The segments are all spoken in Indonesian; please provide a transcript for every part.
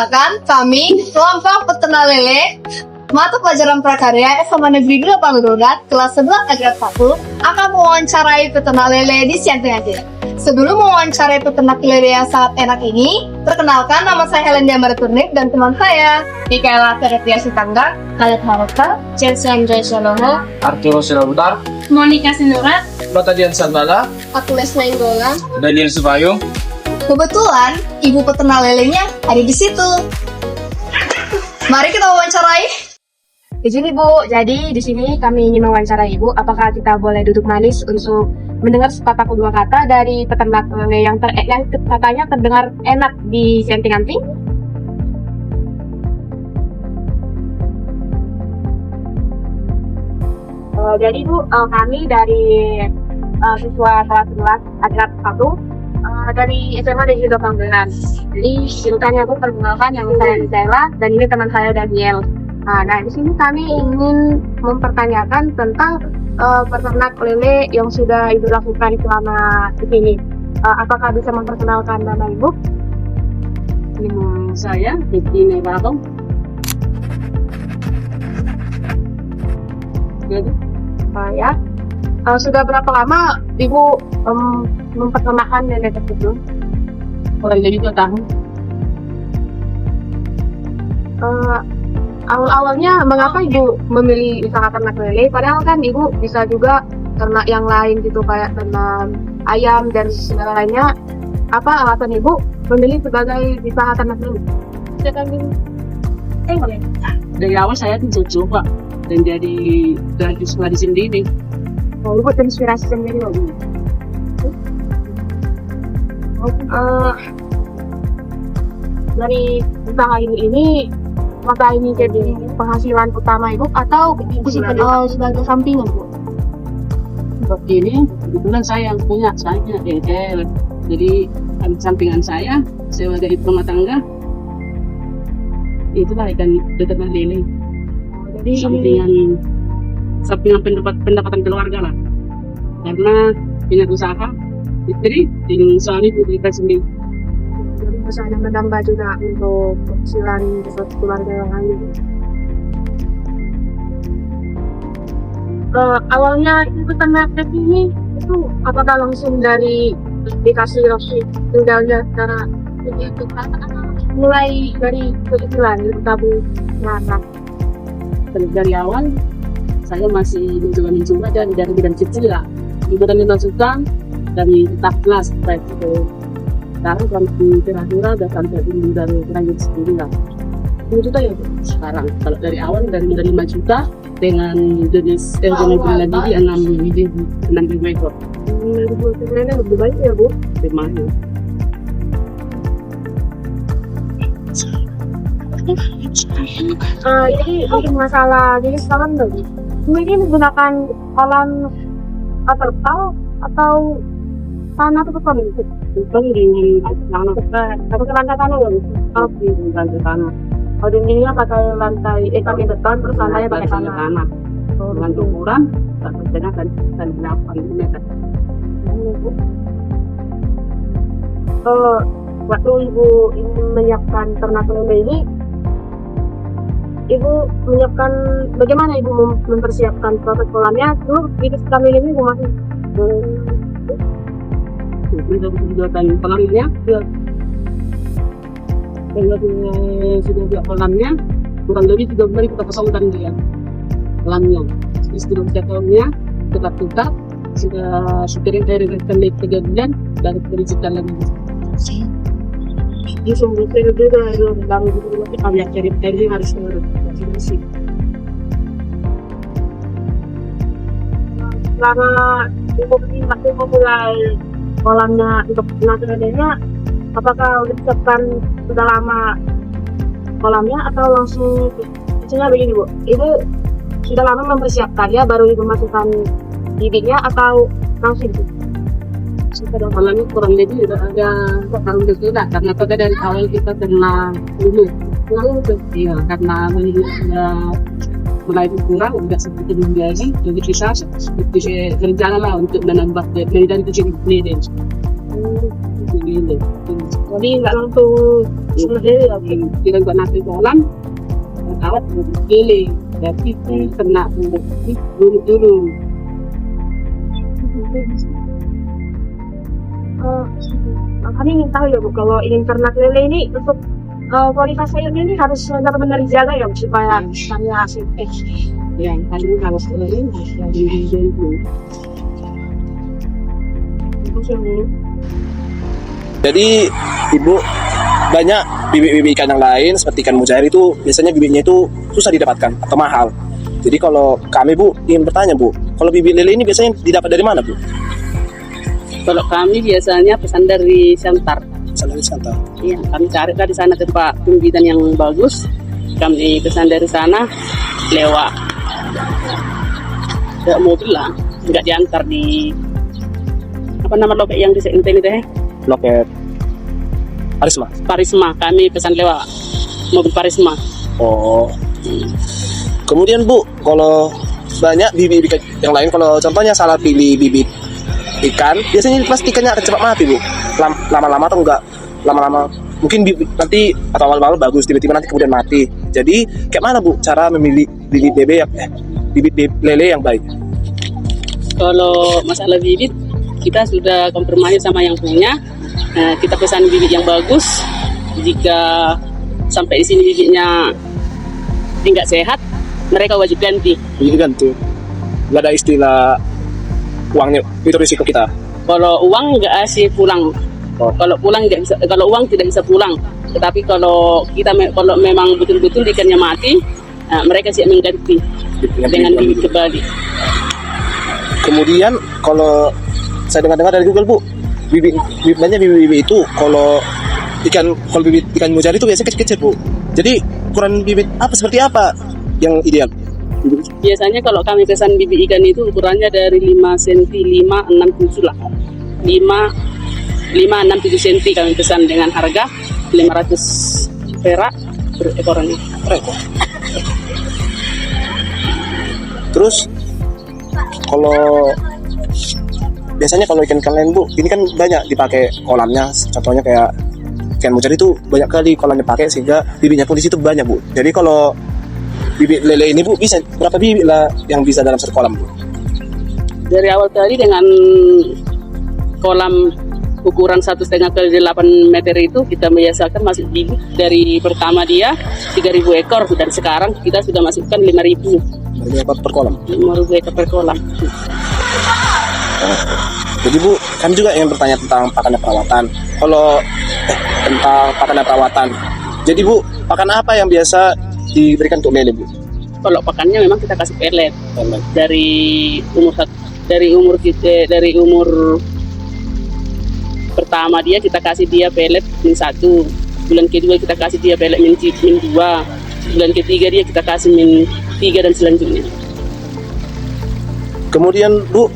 Perkenalkan, kami kelompok peternak lele mata pelajaran prakarya SMA Negeri 8 Rudat kelas 11 Agrat 1 akan mewawancarai peternak lele di Siantai. Sebelum mewawancarai peternak lele yang sangat enak ini, perkenalkan nama saya Helendia Marturnik dan teman saya Mikaela Teretia Sitangga, Khaled Haroka, Chelsea Andrea Shaloho, Arturo Sirabutar, Monica Sinurat, Batadian Sambala, aku Leslie Inggola. Daniel Subayu. Kebetulan ibu peternak lelenya ada di situ. Mari kita wawancarai. Di sini Bu, jadi di sini kami ingin mewawancarai Ibu. Apakah kita boleh duduk manis untuk mendengar sepatah dua kata dari peternak lele yang katanya terdengar enak di Siantai? Jadi Bu, kami dari siswa kelas 11 Agrat 1 dari SMA Negeri 18. Jadi ceritanya aku perkenalkan yang saya Mikaela dan ini teman saya Daniel. Nah, di sini kami ingin mempertanyakan tentang peternak lele yang sudah Ibu lakukan selama di sini. Apakah bisa memperkenalkan nama Ibu? Nama saya Vicky Nevarong. Jadi, Ya. Sudah berapa lama Ibu memperkenalkan lele tersebut? kurang lebih 2 tahun. Awal-awalnya mengapa Ibu memilih usaha ternak lele? Padahal kan Ibu bisa juga ternak yang lain gitu, kayak ternak ayam dan segala lainnya. Apa alasan Ibu memilih sebagai usaha ternak lele? Dari awal saya tuh coba dan dari sekolah di sendiri. Oh, Ibu terinspirasi sendiri loh. Dari usaha ini maka ini jadi penghasilan utama Ibu atau Ibu sebagai sampingan Bu? Seperti ini, kebetulan saya yang punya, saya DL. Jadi sampingan saya sebagai ibu rumah tangga, itulah ikan peternak lele. Jadi Sampingan pendapatan keluarga lah. Karena punya usaha, istri, dengan suami kita sendiri. jadi usahanya menambah juga untuk penghasilan keluarga yang lain. Awalnya Ibu peternak lele ini itu apakah langsung dari dikasih tinggalnya secara begitu mulai dari kecil tabung anak? Dari awal saya masih mencoba dari bidang kecil lah. Ibu dan dimasukkan dari tahap kelas baik itu. Sekarang sampai kira-kira udah sampai dari kurang 10 lah. 10 juta ya Bu? Sekarang kalau dari awal dari 5 juta dengan jenis dengan lagi di 6.000 ekor. Sebenarnya lebih baik ya Bu? Lumayan. Jadi untuk masalah jenis kolam tadi, mungkin menggunakan kolam terpal atau tanah atau beton gitu? Bukan dengan tanah, Atau ke lantai tanah loh? tapi bukan ke tanah. Oh, dindingnya pakai pakai beton, terus lantainya pakai tanah. Dengan ukuran tak berbeda dan 8 meter. Waktu Ibu ingin menyiapkan ternak lele ini, Ibu menyiapkan bagaimana Ibu mempersiapkan proses kolamnya? Dulu di sekitar lele ini Ibu masih Untuk pembuatan kolamnya, kalau sudah buat kolamnya, kurang lebih 3 bulan kita kosongkan dia kolamnya. Setelah kita kolamnya, kita tukar, sudah kering air dari 3 bulan, dan kita ciptakan lagi. di sumber air juga baru kita lihat cari airnya harus bersih. Selama Ibu memulai kolamnya untuk ternak lelenya, apakah udah disiapkan sudah lama kolamnya atau langsung? Misalnya begini Bu, Ibu sudah lama mempersiapkan ya baru Ibu masukkan bibitnya atau langsung Bu? Setelah kolamnya kurang lebih sudah ada tahun berbeda karena pada dari awal kita kena dulu. Iya, karena mulai berkurang udah seperti menjadi, jadi kita berencana lah untuk menambah dari 7 lele. Jadi nggak langsung sendiri lagi. Kita buat nasi kolam, awet pilih, jadi kena dulu. Kami ingin tahu ya Bu, kalau ingin ternak lele ini untuk kualitas sayurnya ini harus benar-benar dijaga ya Bu, supaya saya sukses. Yang paling harus keliling dari itu. Jadi ibu, banyak bibit-bibit ikan yang lain seperti ikan mujair itu biasanya bibitnya itu susah didapatkan atau mahal. Jadi kalau kami Bu ingin bertanya Bu, kalau bibit lele ini biasanya didapat dari mana Bu? Kalau kami biasanya pesan dari Siantar. Dari Santa. Iya, kami cari di sana tempat pembibitan yang bagus. Kami pesan dari sana lewat mobil lah, nggak diantar di apa nama loket yang di Senten itu Loket Parisma. Parisma. Kami pesan lewat mobil Parisma. Oh. Kemudian Bu, kalau banyak bibit yang lain, kalau contohnya salah pilih bibit ikan, biasanya pasti ikannya akan cepat mati Bu. Lama-lama atau enggak? Lama-lama mungkin nanti atau awal-awal bagus, tiba-tiba nanti kemudian mati. Jadi kayak mana Bu cara memilih bibit bibit lele yang baik? Kalau masalah bibit, kita sudah konfirmasi sama yang punya. Kita pesan bibit yang bagus. Jika sampai di sini bibitnya tidak sehat, mereka wajib ganti. Jadi ganti. Nggak ada istilah uangnya, itu risiko kita. Kalau uang nggak kasih pulang. Kalau pulang nggak bisa, kalau uang tidak bisa pulang. Tetapi kalau kita kalau memang betul-betul ikannya mati, mereka siap mengganti dengan bibit kembali. Kemudian kalau saya dengar-dengar dari Google Bu, bibit itu kalau bibit ikan mujair itu biasanya kecil-kecil Bu. Jadi ukuran bibit seperti apa yang ideal? Biasanya kalau kami pesan bibit ikan itu ukurannya dari 5 cm, 5, 6, 7 lah. 5, 6, 7 cm kami pesan dengan harga 500 perak per ekornya. Terus kalau biasanya kalau ikan lain Bu, ini kan banyak dipakai kolamnya. Contohnya kayak ikan mujair itu banyak kali kolamnya pakai sehingga bibitnya pun di situ banyak Bu. Jadi kalau bibit lele ini Bu, bisa berapa bibit lah yang bisa dalam satu kolam Bu? Dari awal tadi dengan kolam ukuran 1,5 kali 8 meter itu kita biasakan masuk bibit dari pertama dia 3.000 ekor, dan sekarang kita sudah masukkan 5.000 ekor per kolam. 5.000 ekor per kolam. Jadi Bu, kami juga ingin bertanya tentang pakan dan perawatan. Kalau tentang pakan dan perawatan, jadi Bu, pakan apa yang biasa diberikan untuk lele Bu? Kalau pakannya memang kita kasih pelet. Dari umur pertama dia kita kasih dia pelet min 1. Bulan kedua kita kasih dia pelet min 2. Bulan ketiga dia kita kasih min 3 dan selanjutnya. Kemudian Bu,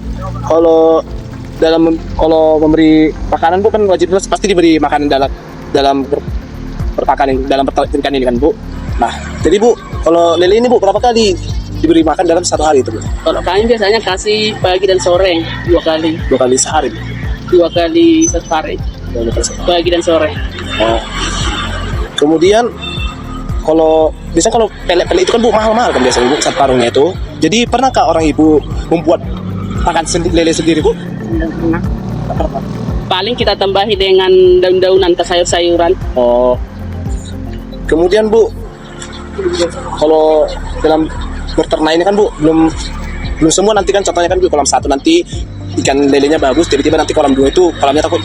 kalau memberi makanan Bu kan wajib pasti diberi makanan dalam perpakan dalam pertanian ini kan Bu. Nah, jadi Bu, kalau lele ini Bu berapa kali diberi makan dalam satu hari itu Bu? Kalau kami biasanya kasih pagi dan sore 2 kali. 2 kali sehari Bu? 2 kali satu hari. Pagi dan sore. Oh. Kemudian biasanya kalau pelet-pelet itu kan Bu mahal-mahal kan biasanya Bu, satu karungnya itu. Jadi pernahkah orang Ibu membuat pakan lele sendiri Bu? Paling kita tambahi dengan daun-daunan ke sayur-sayuran. Oh. Kemudian Bu, kalau dalam berternak ini kan Bu, belum semua nanti kan contohnya kan di kolam 1 nanti ikan lelenya bagus, tiba-tiba nanti kolam 2 itu kolamnya takut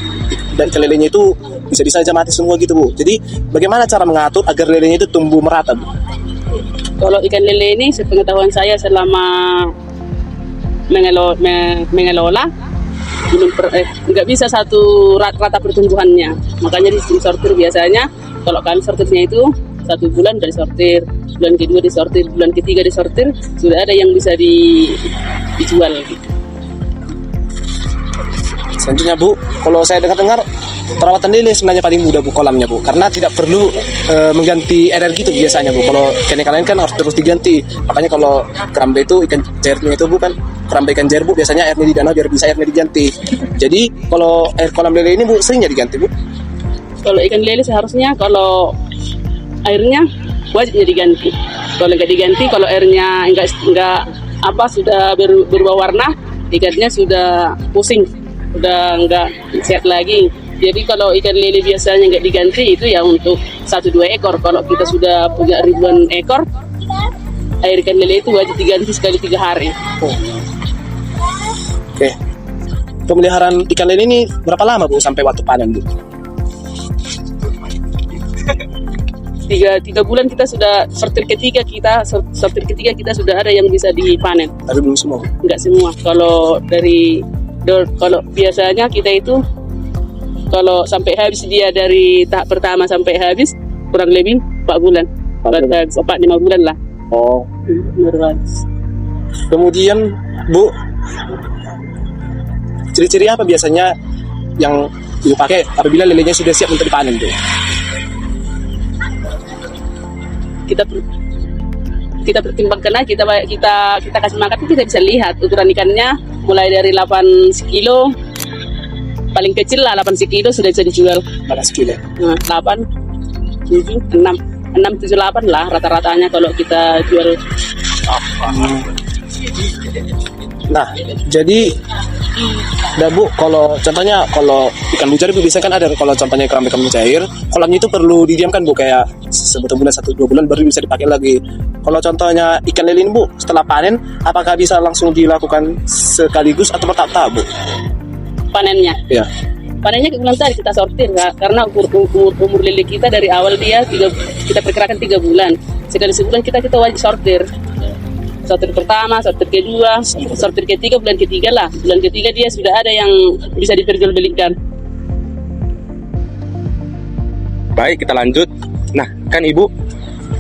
dan ikan lelenya itu bisa aja mati semua gitu Bu. Jadi bagaimana cara mengatur agar lelenya itu tumbuh merata Bu? Kalau ikan lele ini sepengetahuan saya selama mengelola nggak bisa satu rata pertumbuhannya. Makanya di sortir biasanya kalau kami sortirnya itu 1 bulan dari sortir, bulan kedua disortir, bulan ketiga disortir, sudah ada yang bisa dijual gitu. Selanjutnya Bu, kalau saya dengar perawatan lele sebenarnya paling mudah Bu kolamnya Bu, karena tidak perlu mengganti air gitu biasanya Bu. Kalau ikan lain kan harus terus diganti. Makanya kalau kerambe itu ikan jairnya itu bukan kerambe ikan jair Bu, biasanya airnya di danau biar bisa airnya diganti. Jadi kalau air kolam lele ini Bu seringnya diganti Bu? Kalau ikan lele seharusnya kalau airnya wajibnya diganti. Kalau nggak diganti, kalau airnya enggak apa sudah berubah warna, ikannya sudah pusing, sudah nggak sehat lagi. Jadi kalau ikan lele biasanya nggak diganti itu ya untuk 1-2 ekor. Kalau kita sudah punya ribuan ekor, air ikan lele itu wajib diganti sekali 3 hari. Oke. Pemeliharaan ikan lele ini berapa lama Bu sampai waktu panen Bu? 3 bulan kita sudah sortir ketiga kita sudah ada yang bisa dipanen. Tapi belum semua. Enggak semua. Kalau kalau biasanya kita itu kalau sampai habis dia dari tahap pertama sampai habis kurang lebih 4 bulan. 4-5 bulan lah. Oh. Baru habis. Kemudian Bu, ciri-ciri apa biasanya yang Ibu pakai apabila lelenya sudah siap untuk dipanen Bu? Kita pertimbangkan aja, kita kasih makan, kita bisa lihat ukuran ikannya mulai dari 8 kilo, paling kecil lah 8 kilo sudah bisa dijual. 8 kilo. Nah, 8, 7, 6, 7, 8 lah rata-ratanya kalau kita jual. Nah, jadi Bu, kalau contohnya kalau ikan mujair Bu biasanya kan ada kalau contohnya ikan mujair, kolamnya itu perlu didiamkan Bu kayak sebulan 1-2 bulan baru bisa dipakai lagi. Kalau contohnya ikan lele ini Bu, setelah panen apakah bisa langsung dilakukan sekaligus atau bertahap Bu? Panennya. Ya. Panennya bilang tadi kita sortir karena umur lele kita dari awal dia kita perkirakan 3 bulan. Sekali sebulan kita wajib sortir. Sortir pertama, sortir kedua, sortir ketiga, bulan ketiga lah. Bulan ketiga dia sudah ada yang bisa diperjualbelikan. Baik, kita lanjut. Nah, kan Ibu,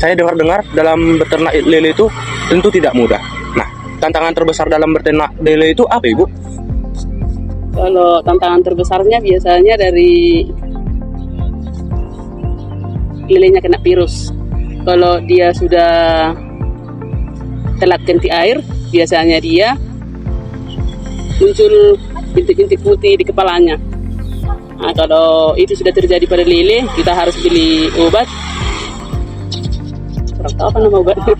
saya dengar-dengar dalam beternak lele itu tentu tidak mudah. Nah, tantangan terbesar dalam beternak lele itu apa Ibu? Kalau tantangan terbesarnya biasanya dari lelenya kena virus. Kalau dia sudah telat ganti air, biasanya dia muncul bintik-bintik putih di kepalanya. Nah, kalau itu sudah terjadi pada lele, kita harus beli obat. Kurang tahu apa nama obatnya.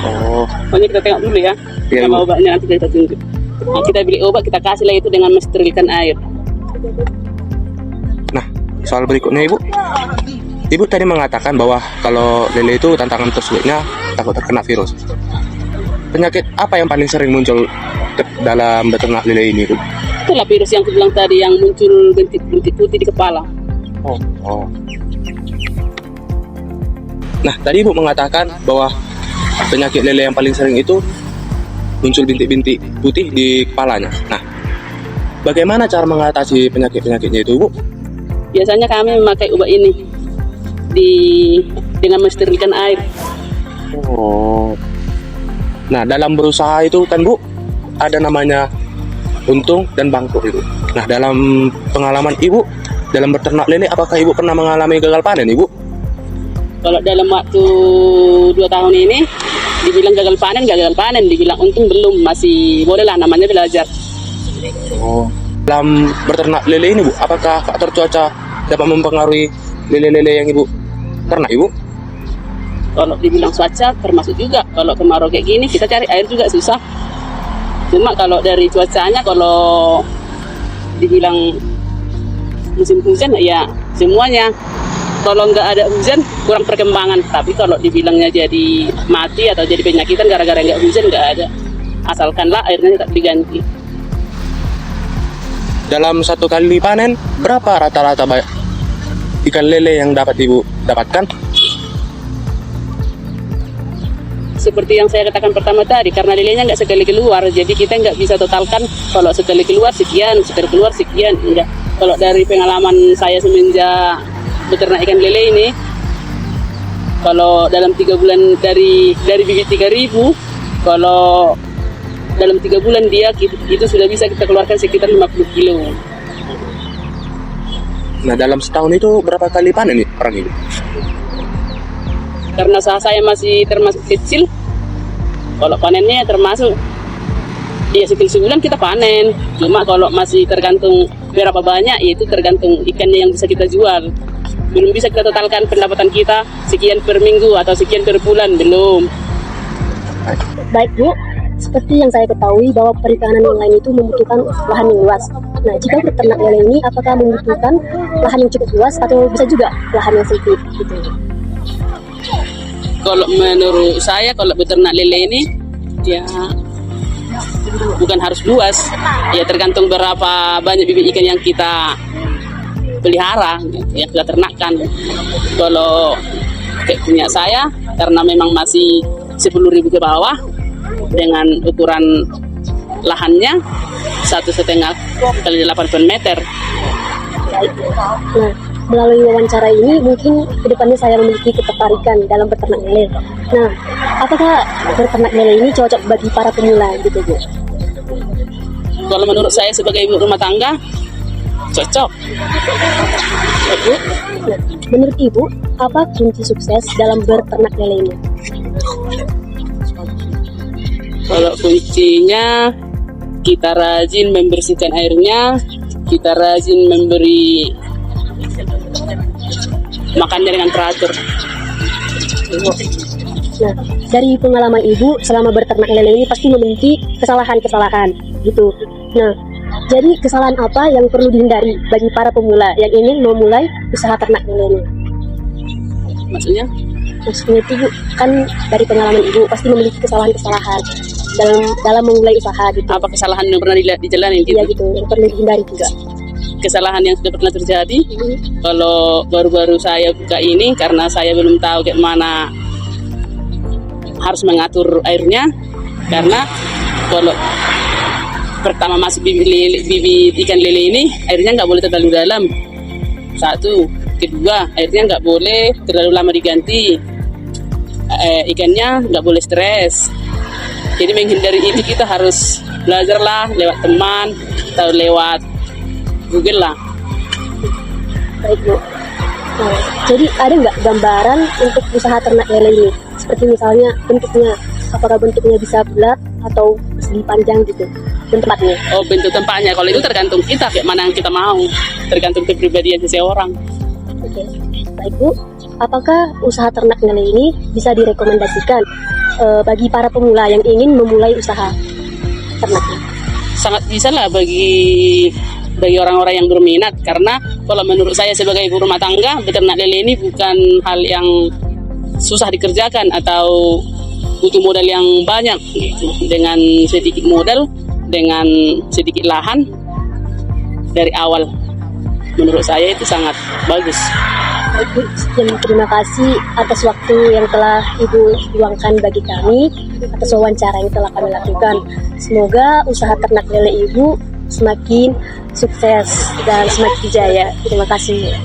Oh, Pokoknya kita tengok dulu ya, Iya, nama Ibu. obatnya nanti kita tunjuk. Nah, kita beli obat, kita kasih lah itu dengan mensterilkan air. nah, soal berikutnya Ibu. Ibu tadi mengatakan bahwa kalau lele itu tantangan tersulitnya takut terkena virus. Penyakit apa yang paling sering muncul dalam beternak lele ini, Bu? Itulah virus yang aku bilang tadi yang muncul bintik-bintik putih di kepala. Oh. Nah, tadi Ibu mengatakan bahwa penyakit lele yang paling sering itu muncul bintik-bintik putih di kepalanya. Nah, bagaimana cara mengatasi penyakit-penyakitnya itu, Bu? Biasanya kami memakai obat ini dengan mensterilkan air. Oh. Nah, dalam berusaha itu kan Bu, ada namanya untung dan bangkrut itu. Nah, dalam pengalaman Ibu dalam beternak lele, apakah Ibu pernah mengalami gagal panen, Ibu? Kalau dalam waktu 2 tahun ini dibilang gagal panen, dibilang untung belum, masih boleh lah namanya belajar. Oh. Dalam beternak lele ini, Bu, apakah faktor cuaca dapat mempengaruhi lele-lele yang Ibu ternak, Ibu? Kalau dibilang cuaca termasuk juga. Kalau kemarau kayak gini kita cari air juga susah. Cuma kalau dari cuacanya, kalau dibilang musim hujan ya semuanya. Kalau nggak ada hujan kurang perkembangan. Tapi kalau dibilangnya jadi mati atau jadi penyakitan gara-gara nggak hujan, nggak ada. Asalkanlah airnya tetap diganti. Dalam satu kali panen, berapa rata-rata ikan lele yang dapat Ibu dapatkan? Seperti yang saya katakan pertama tadi, karena lelenya nggak sekali keluar, jadi kita nggak bisa totalkan kalau sekali keluar sekian, sekali keluar sekian, enggak. Kalau dari pengalaman saya semenjak beternak ikan lele ini, kalau dalam 3 bulan dari bibit 3.000, kalau dalam 3 bulan itu sudah bisa kita keluarkan sekitar 50 kilo. Nah, dalam setahun itu berapa kali panen nih orang ini? Karena usaha saya masih termasuk kecil, kalau panennya termasuk ya sekali sebulan kita panen. Cuma kalau masih tergantung berapa banyak, itu tergantung ikannya yang bisa kita jual. Belum bisa kita totalkan pendapatan kita sekian per minggu atau sekian per bulan, belum. Baik Bu, seperti yang saya ketahui bahwa perikanan yang lain itu membutuhkan lahan yang luas. Nah, jika beternak lele ini apakah membutuhkan lahan yang cukup luas atau bisa juga lahan yang sempit gitu? Kalau menurut saya, kalau beternak lele ini ya bukan harus luas, ya tergantung berapa banyak bibit ikan yang kita pelihara, yang kita ternakkan. Kalau kayak punya saya, karena memang masih 10.000 ke bawah, dengan ukuran lahannya 1,5 kali 8 meter. Nah, melalui wawancara ini mungkin kedepannya saya memiliki ketertarikan dalam beternak lele. Nah, apakah beternak lele ini cocok bagi para pemula gitu Bu? Kalau menurut saya sebagai ibu rumah tangga, cocok. Bu, nah, menurut Ibu, apa kunci sukses dalam beternak lele ini? Kalau kuncinya, kita rajin membersihkan airnya, kita rajin memberi makannya dengan teratur. Nah, dari pengalaman Ibu selama beternak lele ini pasti memiliki kesalahan-kesalahan gitu. Nah, jadi kesalahan apa yang perlu dihindari bagi para pemula yang ingin memulai usaha ternak lele ini? Maksudnya? Maksudnya itu Bu, kan dari pengalaman Ibu pasti memiliki kesalahan-kesalahan dalam memulai usaha gitu. Apa kesalahan yang pernah dijalani gitu? Iya gitu, yang perlu dihindari juga. Kesalahan yang sudah pernah terjadi, kalau baru-baru saya buka ini, karena saya belum tahu kayak mana harus mengatur airnya, karena kalau pertama masuk bibit ikan lele ini, airnya nggak boleh terlalu dalam. Satu, kedua, airnya nggak boleh terlalu lama diganti, ikannya nggak boleh stres. Jadi menghindari itu kita harus belajarlah lewat teman atau lewat Google lah. Baik Bu. Nah, jadi ada nggak gambaran untuk usaha ternak lele ini? Seperti misalnya bentuknya, apakah bentuknya bisa bulat atau persegi panjang gitu? Tempatnya. Oh, bentuk tempatnya. Kalau itu tergantung kita, kayak mana yang kita mau. Tergantung kepribadian seseorang. Oke. Baik Bu, apakah usaha ternak lele ini bisa direkomendasikan bagi para pemula yang ingin memulai usaha ternaknya? Sangat bisa lah bagi orang-orang yang berminat, karena kalau menurut saya sebagai ibu rumah tangga, beternak lele ini bukan hal yang susah dikerjakan atau butuh modal yang banyak gitu. Dengan sedikit modal, dengan sedikit lahan dari awal, menurut saya itu sangat bagus. Ibu, sekian terima kasih atas waktu yang telah Ibu luangkan bagi kami, atas wawancara yang telah kami lakukan. Semoga usaha ternak lele Ibu semakin sukses dan semakin jaya. Terima kasih.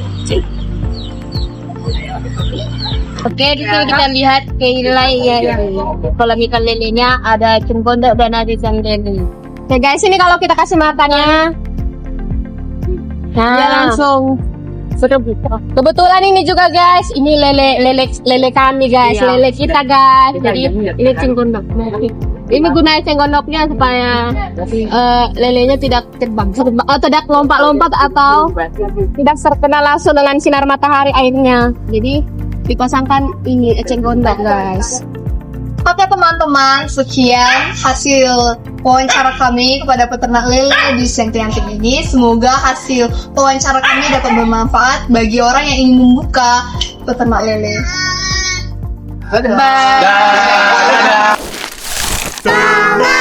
Oke, di sini kita lihat nilai ya yang kolam ikan lelenya ada ikan gondok dan ada ikan lele. Oke guys, ini kalau kita kasih makannya, dia langsung kebetulan ini juga guys, ini lele kami guys, lele kita guys. Jadi ini cengkondok. Ini gunanya cengkondoknya supaya lelenya tidak terbang, tidak lompat-lompat atau tidak terkena langsung dengan sinar matahari airnya. Jadi dipasangkan ini cengkondok guys. Oke teman-teman, sekian hasil wawancara kami kepada peternak lele di Sentiantik ini. Semoga hasil wawancara kami dapat bermanfaat bagi orang yang ingin membuka peternak lele. Bye. Dadah.